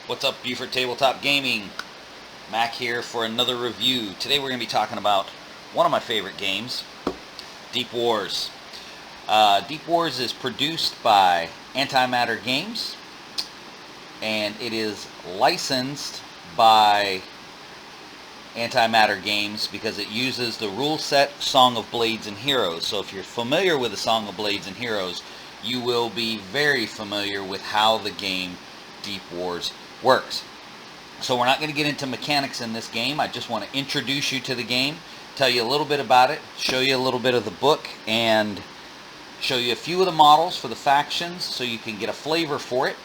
What's up, Buford Tabletop Gaming? Mac here for another review. Today we're going to be talking about one of my favorite games, Deep Wars. Deep Wars is produced by Antimatter Games, and it is licensed by Antimatter Games because it uses the rule set Song of Blades and Heroes. So if you're familiar with the Song of Blades and Heroes, you will be very familiar with how the game Deep Wars works. So we're not going to get into mechanics in this game. I just want to introduce you to the game, tell you a little bit about it, show you a little bit of the book, and show you a few of the models for the factions so you can get a flavor for it,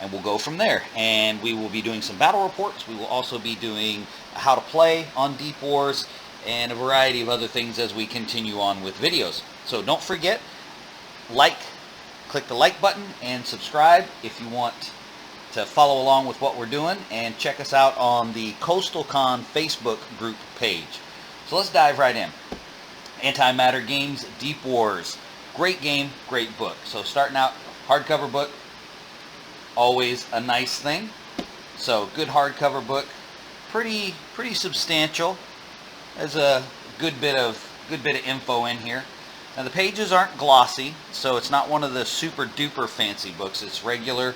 and we'll go from there. And we will be doing some battle reports. We will also be doing how to play on Deep Wars and a variety of other things as we continue on with videos. So don't forget, click the like button and subscribe if you want to follow along with what we're doing, and check us out on the Coastal Con Facebook group page. So let's dive right in. Antimatter Games, Deep Wars. Great game, great book. So starting out, hardcover book, always a nice thing. So good hardcover book, pretty substantial. There's a good bit of info in here. Now the pages aren't glossy, so it's not one of the super duper fancy books. It's regular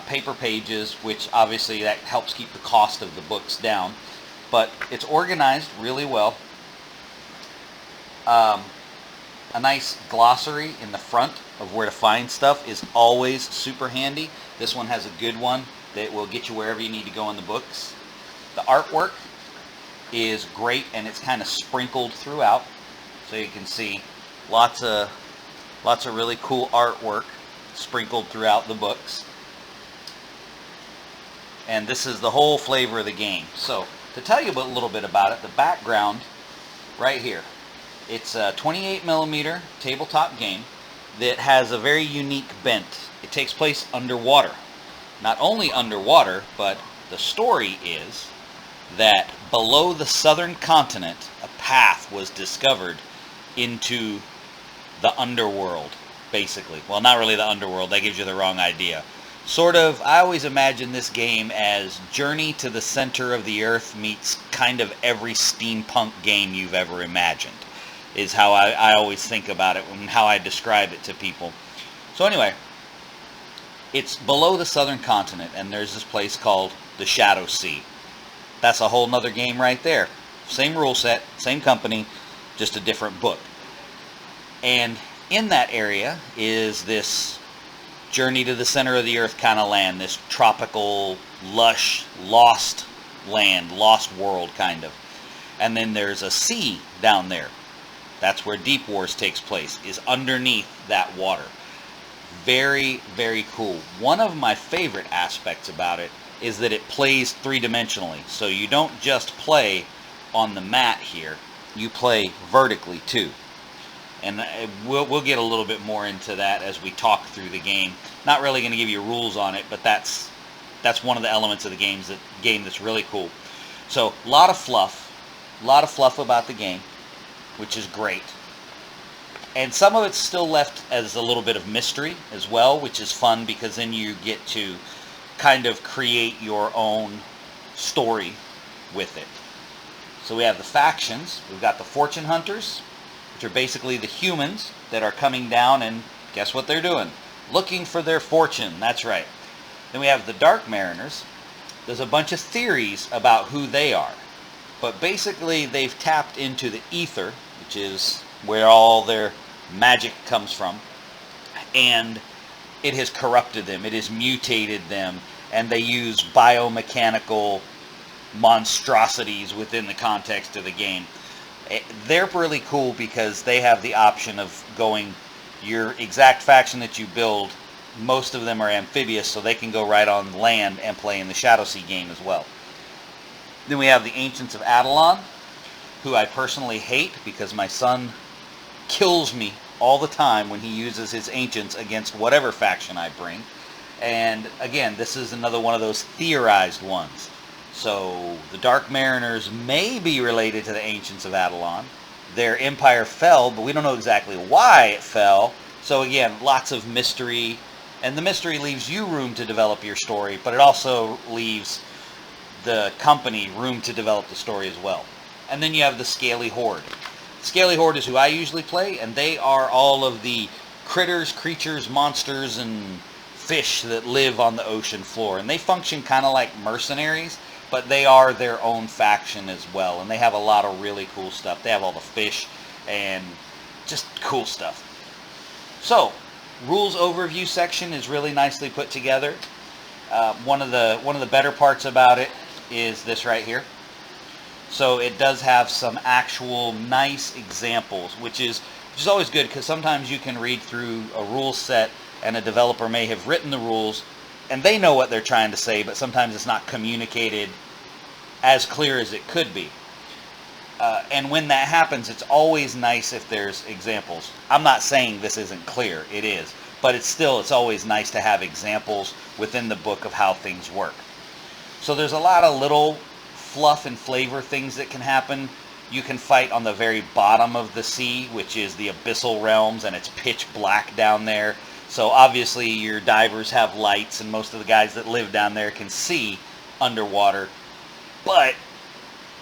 paper pages, which obviously that helps keep the cost of the books down, but it's organized really well. A nice glossary in the front of where to find stuff is always super handy. This one has a good one that will get you wherever you need to go in the books. The artwork is great, and it's kind of sprinkled throughout, so you can see lots of really cool artwork sprinkled throughout the books. And this is the whole flavor of the game. So to tell you a little bit about it, the background right here, it's a 28mm tabletop game that has a very unique bent. It takes place underwater. Not only underwater, but the story is that below the southern continent, a path was discovered into the underworld, basically. Well, not really the underworld. That gives you the wrong idea. Sort of, I always imagine this game as Journey to the Center of the Earth meets kind of every steampunk game you've ever imagined, is how I always think about it and how I describe it to people. So anyway, it's below the southern continent, and there's this place called the Shadow Sea. That's a whole nother game right there. Same rule set, same company, just a different book. And in that area is this Journey to the Center of the Earth kind of land, this tropical, lush, lost land, lost world kind of. And then there's a sea down there. That's where Deep Wars takes place, is underneath that water. Very, very cool. One of my favorite aspects about it is that it plays three-dimensionally. So you don't just play on the mat here, you play vertically too. And we'll get a little bit more into that as we talk through the game. Not really going to give you rules on it, but that's one of the elements of the game that's really cool. So a lot of fluff about the game, which is great. And some of it's still left as a little bit of mystery as well, which is fun because then you get to kind of create your own story with it. So we have the factions. We've got the Fortune Hunters, which are basically the humans that are coming down, and guess what they're doing? Looking for their fortune. That's right. Then we have the Dark Mariners. There's a bunch of theories about who they are, but basically they've tapped into the ether, which is where all their magic comes from, and it has corrupted them, it has mutated them, and they use biomechanical monstrosities within the context of the game. They're really cool because they have the option of going your exact faction that you build. Most of them are amphibious, so they can go right on land and play in the Shadow Sea game as well. Then we have the Ancients of Adelon, who I personally hate because my son kills me all the time when he uses his Ancients against whatever faction I bring. And again, this is another one of those theorized ones. So the Dark Mariners may be related to the Ancients of Adelon. Their empire fell, but we don't know exactly why it fell. So again, lots of mystery And the mystery leaves you room to develop your story, but it also leaves the company room to develop the story as well. And then you have the Scaly Horde. Scaly Horde is who I usually play, and they are all of the critters, creatures, monsters, and fish that live on the ocean floor. And they function kind of like mercenaries, but they are their own faction as well. And they have a lot of really cool stuff. They have all the fish and just cool stuff. So, rules overview section is really nicely put together. One of the better parts about it is this right here. So it does have some actual nice examples, which is always good, because sometimes you can read through a rule set and a developer may have written the rules and they know what they're trying to say, but sometimes it's not communicated as clear as it could be. And when that happens, it's always nice if there's examples. I'm not saying this isn't clear, it is, but it's always nice to have examples within the book of how things work. So there's a lot of little fluff and flavor things that can happen. You can fight on the very bottom of the sea, which is the abyssal realms, and it's pitch black down there. So obviously your divers have lights, and most of the guys that live down there can see underwater. But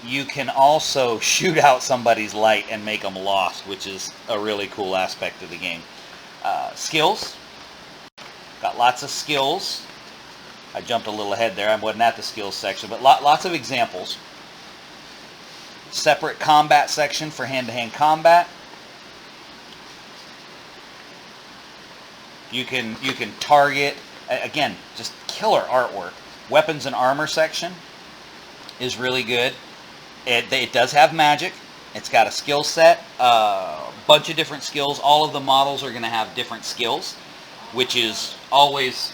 you can also shoot out somebody's light and make them lost, which is a really cool aspect of the game. Skills. Got lots of skills. I jumped a little ahead there. I wasn't at the skills section, but lots of examples. Separate combat section for hand-to-hand combat. You can target, again, just killer artwork. Weapons and armor section is really good. It does have magic. It's got a skill set, a bunch of different skills. All of the models are going to have different skills, which is always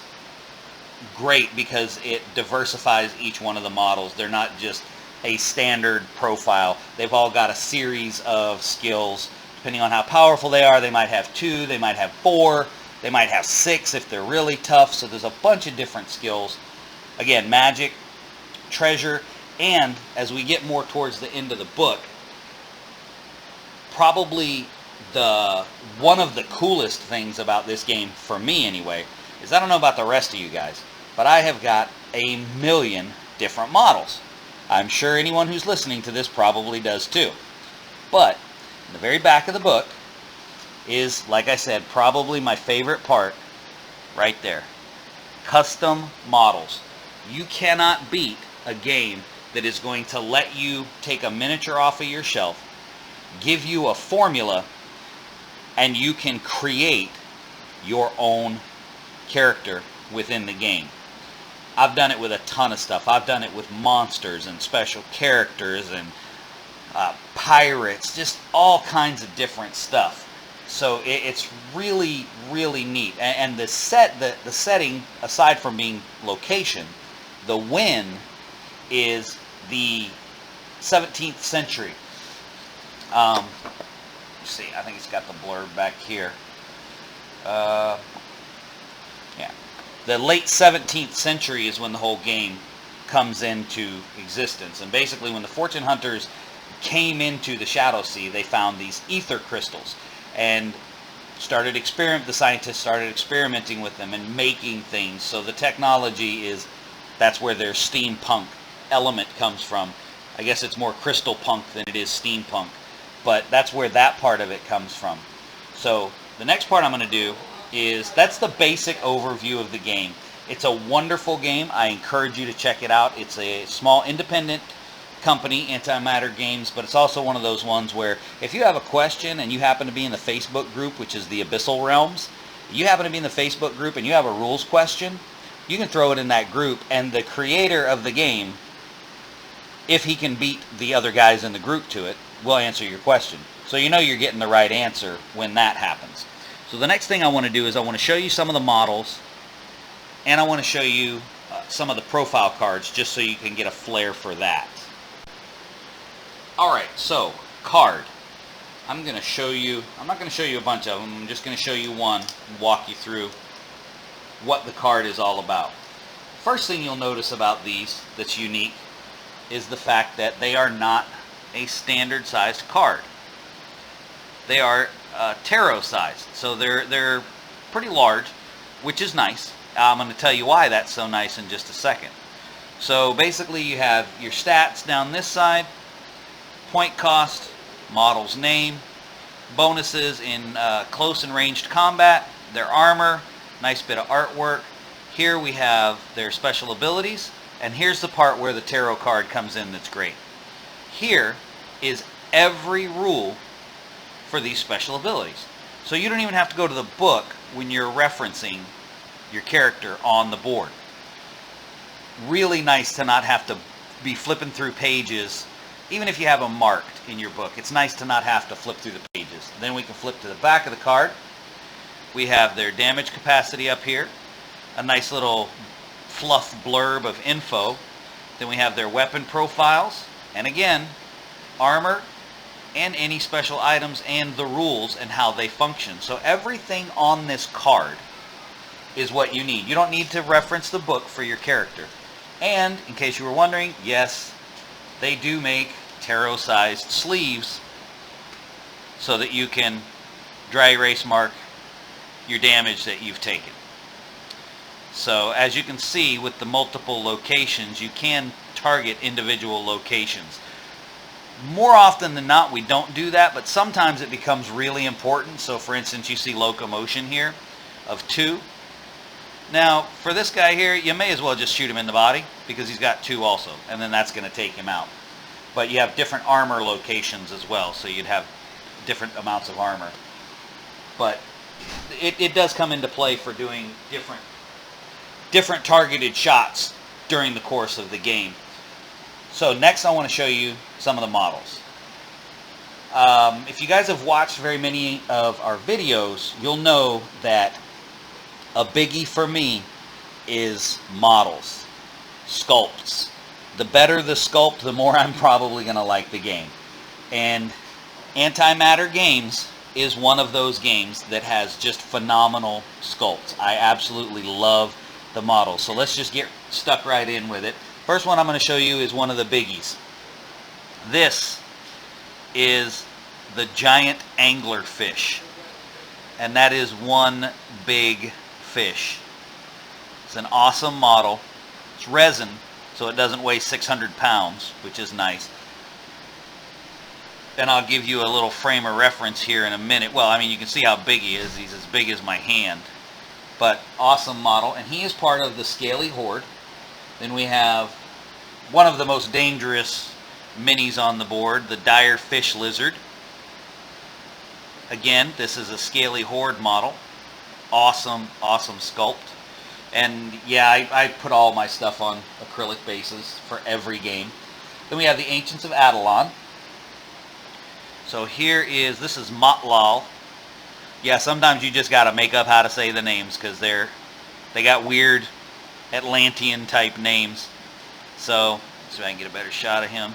great because it diversifies each one of the models. They're not just a standard profile. They've all got a series of skills. Depending on how powerful they are, they might have 2, they might have 4, they might have 6 if they're really tough. So there's a bunch of different skills. Again, magic, treasure, and as we get more towards the end of the book, probably one of the coolest things about this game, for me anyway, is I don't know about the rest of you guys, but I have got a million different models. I'm sure anyone who's listening to this probably does too. But in the very back of the book is, like I said, probably my favorite part right there. Custom models. You cannot beat a game that is going to let you take a miniature off of your shelf, give you a formula, and you can create your own character within the game. I've done it with a ton of stuff. I've done it with monsters and special characters and pirates, just all kinds of different stuff. So it's really, really neat. And the setting, aside from being location, the win is the 17th century. Let's see, I think it's got the blurb back here. Yeah. The late 17th century is when the whole game comes into existence. And basically when the fortune hunters came into the Shadow Sea, they found these ether crystals and the scientists started experimenting with them and making things. So the technology that's where their steampunk element comes from. I guess it's more crystal punk than it is steampunk, but that's where that part of it comes from. So the next part I'm going to do that's the basic overview of the game. It's a wonderful game. I encourage you to check it out. It's a small independent company, Antimatter Games, but it's also one of those ones where if you have a question and you happen to be in the Facebook group, which is the Abyssal Realms, you happen to be in the Facebook group and you have a rules question, you can throw it in that group, and the creator of the game, if he can beat the other guys in the group to it, will answer your question. So you know you're getting the right answer when that happens. So the next thing I want to do is I want to show you some of the models, and I want to show you some of the profile cards just so you can get a flair for that. Alright, so card. I'm not going to show you a bunch of them. I'm just going to show you one and walk you through what the card is all about. First thing you'll notice about these that's unique is the fact that they are not a standard sized card. They are tarot sized, so they're pretty large. which is nice. I'm going to tell you why that's so nice in just a second. So basically you have your stats down this side, point cost, model's name, bonuses in close and ranged combat, their armor, nice bit of artwork. Here we have their special abilities, and here's the part where the tarot card comes in that's great. Here is every rule for these special abilities. So you don't even have to go to the book when you're referencing your character on the board. Really nice to not have to be flipping through pages. Even if you have them marked in your book, it's nice to not have to flip through the pages. Then we can flip to the back of the card. We have their damage capacity up here, a nice little fluff blurb of info. Then we have their weapon profiles, and again, armor and any special items and the rules and how they function. So everything on this card is what you need. You don't need to reference the book for your character. And in case you were wondering, yes, they do make tarot-sized sleeves so that you can dry erase mark your damage that you've taken. So as you can see with the multiple locations, you can target individual locations. More often than not, we don't do that, but sometimes it becomes really important. So for instance, you see locomotion here of 2. Now, for this guy here, you may as well just shoot him in the body because he's got 2 also, and then that's going to take him out. But you have different armor locations as well, so you'd have different amounts of armor. But it does come into play for doing different targeted shots during the course of the game. So next I want to show you some of the models. If you guys have watched very many of our videos, you'll know that a biggie for me is models, sculpts. The better the sculpt, the more I'm probably going to like the game. And Antimatter Games is one of those games that has just phenomenal sculpts. I absolutely love the models. So let's just get stuck right in with it. First one I'm going to show you is one of the biggies. This is the giant anglerfish. And that is one big fish. It's an awesome model. It's resin, so it doesn't weigh 600 pounds, which is nice. And I'll give you a little frame of reference here in a minute. Well, I mean, you can see how big he is. He's as big as my hand. But awesome model. And he is part of the Scaly Horde. Then we have one of the most dangerous minis on the board, the Dire Fish Lizard. Again, this is a Scaly Horde model. Awesome, awesome sculpt. And yeah, I put all my stuff on acrylic bases for every game. Then we have the Ancients of Adelon. So this is Motlal. Yeah, sometimes you just gotta make up how to say the names because they got weird Atlantean type names. So see if I can get a better shot of him.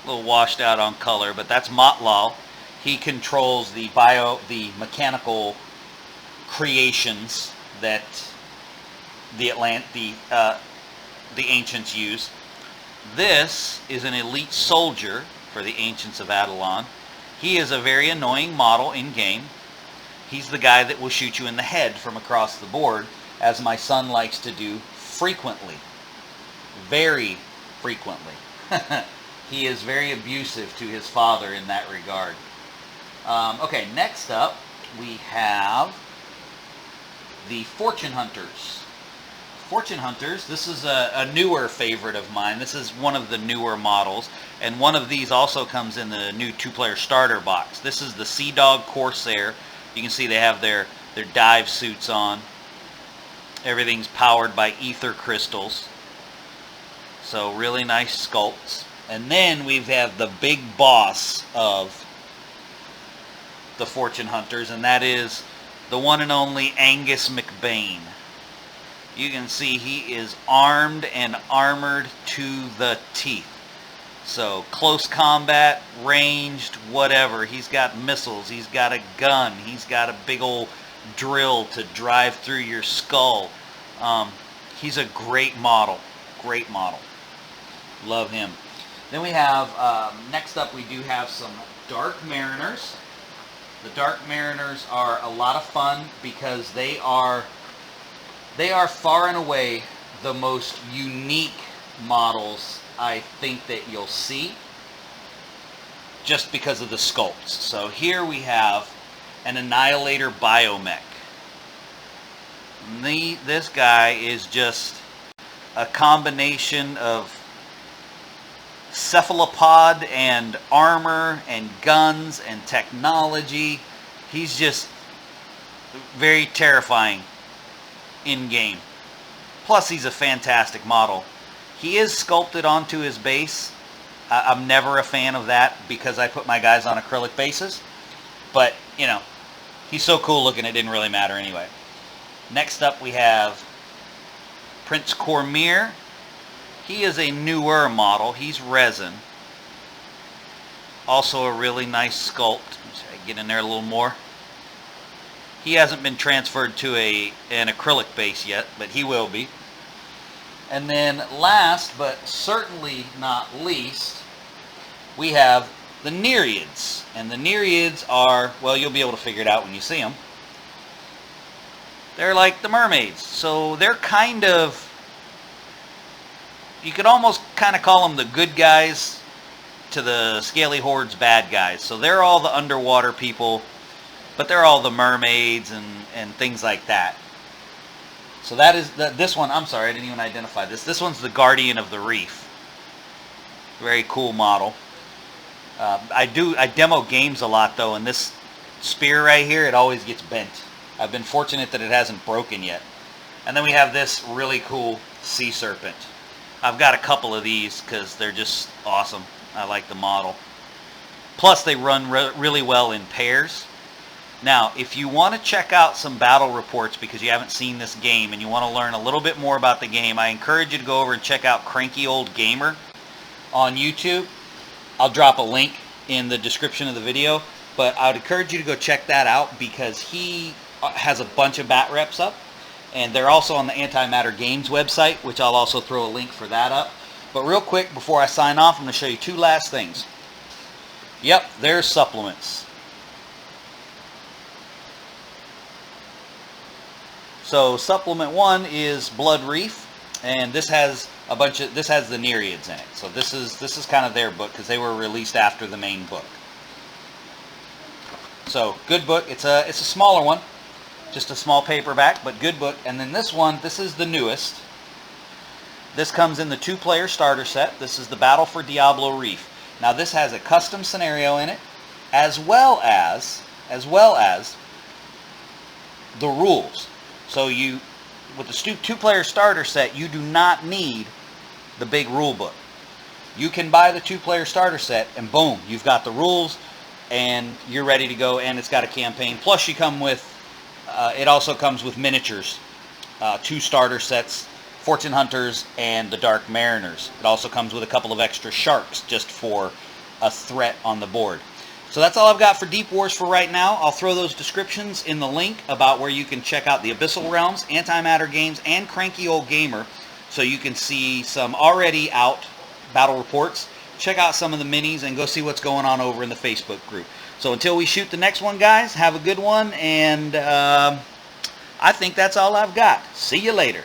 A little washed out on color, but that's Motlal. He controls the mechanical creations that the ancients use. This is an elite soldier for the Ancients of Adelon. He is a very annoying model in game. He's the guy that will shoot you in the head from across the board, as my son likes to do frequently. Very frequently. He is very abusive to his father in that regard. Okay, next up we have the Fortune Hunters. Fortune Hunters, this is a newer favorite of mine. This is one of the newer models, and one of these also comes in the new 2-player starter box. This is the Sea Dog Corsair. You can see they have their dive suits on. Everything's powered by ether crystals. So really nice sculpts. And then we have the big boss of the Fortune Hunters, and that is the one and only Angus McBain. You can see he is armed and armored to the teeth. So close combat, ranged, whatever. He's got missiles, he's got a gun, he's got a big old drill to drive through your skull. He's a great model. Great model. Love him. Then we have, next up we do have some Dark Mariners. The Dark Mariners are a lot of fun because they are far and away the most unique models I think that you'll see, just because of the sculpts. So here we have an Annihilator Biomech. This guy is just a combination of cephalopod and armor and guns and technology. He's just very terrifying in game. Plus he's a fantastic model. He is sculpted onto his base. I'm never a fan of that because I put my guys on acrylic bases. But, you know, he's so cool looking it didn't really matter anyway. Next up we have Prince Cormyr. He is a newer model. He's resin. Also a really nice sculpt. Let's get in there a little more. He hasn't been transferred to an acrylic base yet, but he will be. And then last, but certainly not least, we have the Nereids. And the Nereids are, well, you'll be able to figure it out when you see them. They're like the mermaids. So they're kind of, you could almost kind of call them the good guys to the Scaly Horde's bad guys. So they're all the underwater people, but they're all the mermaids and things like that. So that is this one. I'm sorry, I didn't even identify this. This one's the Guardian of the Reef. Very cool model. I demo games a lot though, and this spear right here, it always gets bent. I've been fortunate that it hasn't broken yet. And then we have this really cool sea serpent. I've got a couple of these because they're just awesome. I like the model. Plus they run really well in pairs. Now, if you want to check out some battle reports because you haven't seen this game and you want to learn a little bit more about the game, I encourage you to go over and check out Cranky Old Gamer on YouTube. I'll drop a link in the description of the video, but I would encourage you to go check that out because he has a bunch of Batreps up, and they're also on the Antimatter Games website, which I'll also throw a link for that up. But real quick, before I sign off, I'm going to show you two last things. Yep, there's supplements. So supplement 1 is Blood Reef, and this has a bunch of, this has the Nereids in it. So this is kind of their book because they were released after the main book. So good book. It's a smaller one, just a small paperback, but good book. And then this one, this is the newest. This comes in the 2-player starter set. This is the Battle for Diablo Reef. Now this has a custom scenario in it, as well as the rules. So with the 2-player starter set, you do not need the big rule book. You can buy the 2-player starter set and boom, you've got the rules and you're ready to go, and it's got a campaign. Plus you come with, it also comes with miniatures, 2 starter sets, Fortune Hunters and the Dark Mariners. It also comes with a couple of extra sharks just for a threat on the board. So that's all I've got for Deep Wars for right now. I'll throw those descriptions in the link about where you can check out the Abyssal Realms, Antimatter Games, and Cranky Old Gamer, so you can see some already out battle reports, check out some of the minis, and go see what's going on over in the Facebook group. So until we shoot the next one, guys, have a good one, and I think that's all I've got. See you later.